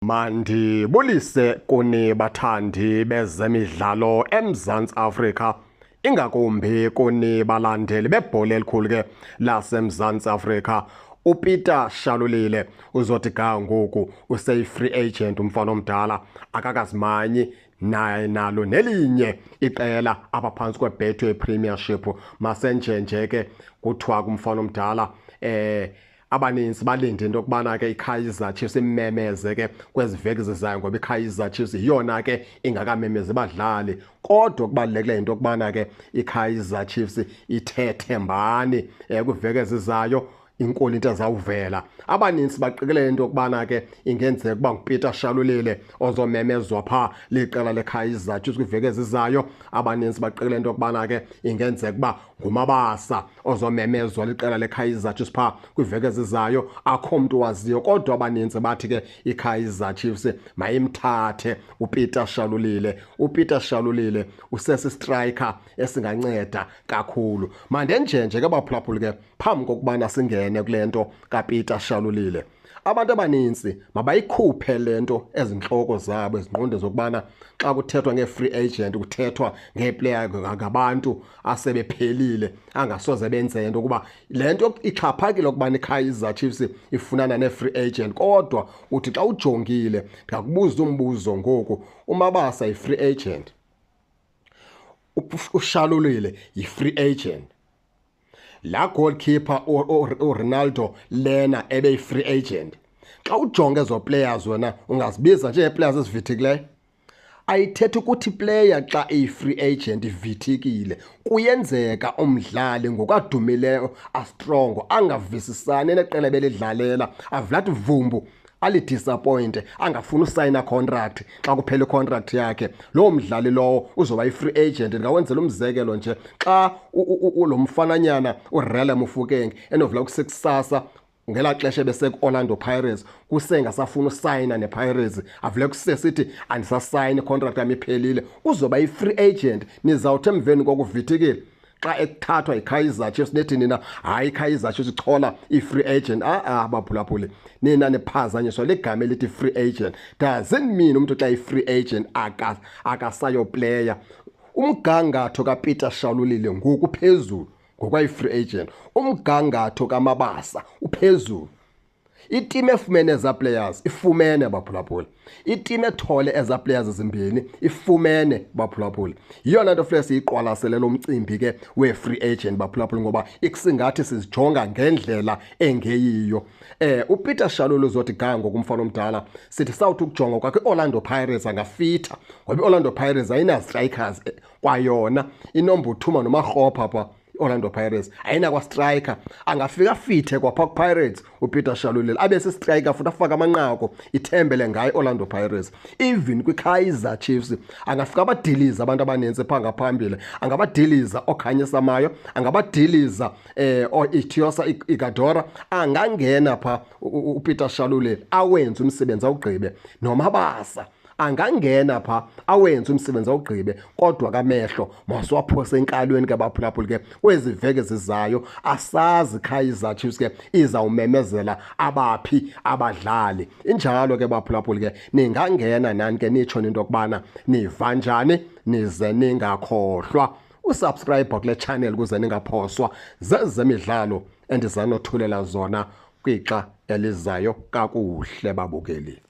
Mandibulise kuni bathandi bezemidlalo eMzantsi Afrika, ingakumbi kuni balandeli bebhola elikhulu ke laseMzantsi Afrika. uPeter Shalulile uzothi ga ngoku useyi-free agent umfana omdala, akakazimanyi naye nalo nelinye iqela abaphantsi kweBetway Premiership. Masenjenje ke kuthiwa kumfana omdala abaninzi balinde into yokubana ke iKaizer Chiefs imemeze ke kwezi veki zizayo, ngoba iKaizer Chiefs yiyona ke ingakamemezi badlali. Kodwa kubalulekile into yokubana ke iKaizer Chiefs ithethe mbani kwiveki ezizayo inkulu into ezawuvela. Abaninzi baqikelele into yokubana ke ingenzeka ukuba nguPeter Shalulile ozomemezwa phaa liqela leKaizer Chiefs kwiveki ezizayo. Abaninzi baqikelele into yokubana ke ingenzeka ukuba nguMabasa ozomemezwa liqela leKaizer Chiefs phaa kwiveki ezizayo. Akho mntu waziyo, kodwa abaninzi bathi ke iKaizer Chiefs mayimthathe uPeter Shalulile. uPeter Shalulile usesi-striker esinganceda kakhulu. Mandenjenje ke baphulaphuli ke phambi kokubana singene kule nto kaPeter Shalulile, abantu abaninzi mabayikhuphe le nto ezintloko zabo ezingqondweni zokubana xa kuthethwa nge-free agent kuthethwa ngeeplayer ngabantu asebephelile angasoze benze nto, ukuba le nto ixhaphakile ukubana iKaizer Chiefs ifunana ne-free agent. Kodwa uthi xa ujongile, ngakubuza umbuzo ngoku, uMabasa yi-free agent, uShalulile yi-free agent, la goalkeeper uRonaldo lena ebeyi-free agent. Xa ujonge ezo players wena ungazibiza njee-players ezivithikileyo. Ayithethi ukuthi player xa iyi-free agent ivithikile. Kuyenzeka umdlali ngokadumileyo astrongo angavisisani neqela belidlalela, avlathi vumbu alidisappointe, angafuni usayina contract. Xa kuphela icontract yakhe loo mdlali lowo uzoba yi-free agent. Ndingawenzela umzekelo nje, xa lo mfananyana uRelem Mofokeng enovela kusekusasa ngelaa xesha ebesekuOrlando Pirates kusengasafuna usayina nePirates, avele kusesithi andisasayini icontract yami iphelile, uzoba yi-free agent. Nizawuthi emveni kokuvithikile xa ekuthathwa yiKaizer Chiefs nethi nina hayi iKaizer Chiefs ichola i-free agent. Baphulaphuli, nina niphazanyiswa ligama elithi free agent. Doesn't mean umuntu xa yi-free agent akasayo player. Umgangatho kaPeter Shalulile ngoku phezulu ngokwayi-free agent, umgangatho kaMabasa uphezulu. Iteam efumene eza players ifumene baphulaphuli, iteam ethole eza players ezimbini ifumene baphulaphuli. Yiyona nto funeka siyiqwalasele lo mcimbi ke we-free agent baphulaphuli, ngoba ikusingathi sizijonga ngendlela engeyiyo. uPeter Shalulile uzothi ga ngoku umfana omdala, sithi sawuthi ukujonga kwakhe iOrlando Pirates angafitha, ngoba iOrlando Pirates ayina-strikers kwayona. Inombuthuma noMarhopha pha Orlando Pirates ayinakwa-striker. Angafika fithe kwapha kuPirates uPeter Shalulile, abe si-striker futhi afake amanqaku, ithembele ngayo Orlando Pirates. Even kwiKaizer Chiefs angafika abadiliza abantu abaninzi phaa ngaphambili, angabadiliza oKhanyisa Mayo, angabadiliza iTiosa Igadora. Angangena phaa uPeter Shalulile awenze umsebenzi awugqibe. NoMabasa angangena phaa awenze umsebenzi awugqibe, kodwa kamehlo masiwaphose enkalweni ke baphulaphuli ke kwezi veki zizayo. Asazi iKaizer Chiefs ke izawumemezela abaphi abadlali. Injalo ke baphulaphuli ke ningangena nani ke nitsho into yokubana niva njani, nize ningakhohlwa usubscribe kule channel ukuze ningaphoswa zezemidlalo endizanothulela zona kwixa elizayo kakuhle babukeli.